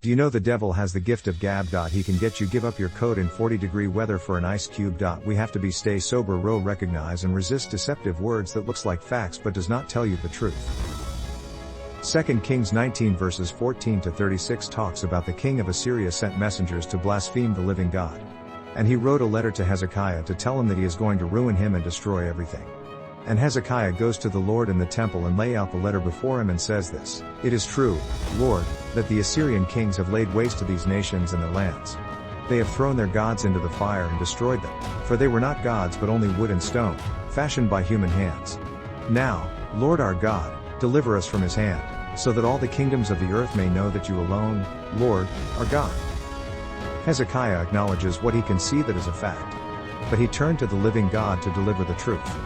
Do you know the devil has the gift of gab. He can get you give up your coat in 40-degree weather for an ice cube. We have to be stay sober, recognize and resist deceptive words that looks like facts but does not tell you the truth. 2 Kings 19 verses 14 to 36 talks about the king of Assyria sent messengers to blaspheme the living God. And he wrote a letter to Hezekiah to tell him that he is going to ruin him and destroy everything. And Hezekiah goes to the Lord in the temple and lay out the letter before him and says this: "It is true, Lord, that the Assyrian kings have laid waste to these nations and their lands. They have thrown their gods into the fire and destroyed them, for they were not gods but only wood and stone, fashioned by human hands. Now, Lord our God, deliver us from his hand, so that all the kingdoms of the earth may know that you alone, Lord, are God." Hezekiah acknowledges what he can see that is a fact. But he turned to the living God to deliver the truth.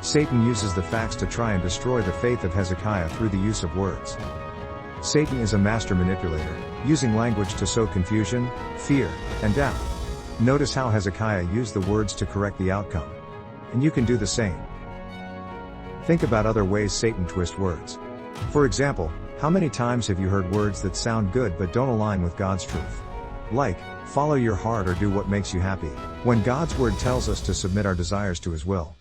Satan uses the facts to try and destroy the faith of Hezekiah through the use of words. Satan is a master manipulator, using language to sow confusion, fear, and doubt. Notice how Hezekiah used the words to correct the outcome. And you can do the same. Think about other ways Satan twists words. For example, how many times have you heard words that sound good but don't align with God's truth? Like, follow your heart or do what makes you happy, when God's word tells us to submit our desires to his will.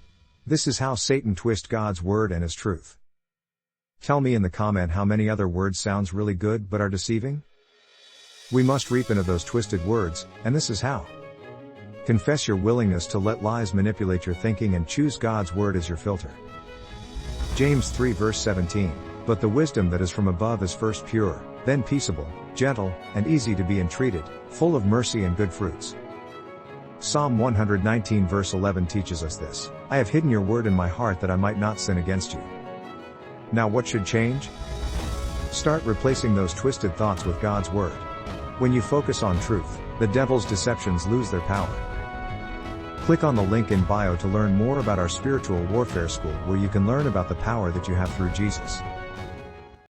This is how Satan twists God's word and his truth. Tell me in the comment how many other words sounds really good but are deceiving? We must reap into those twisted words, and this is how. Confess your willingness to let lies manipulate your thinking and choose God's word as your filter. James 3 verse 17, "But the wisdom that is from above is first pure, then peaceable, gentle, and easy to be entreated, full of mercy and good fruits." Psalm 119 verse 11 teaches us this: "I have hidden your word in my heart that I might not sin against you." Now what should change? Start replacing those twisted thoughts with God's word. When you focus on truth, the devil's deceptions lose their power. Click on the link in bio to learn more about our spiritual warfare school, where you can learn about the power that you have through Jesus.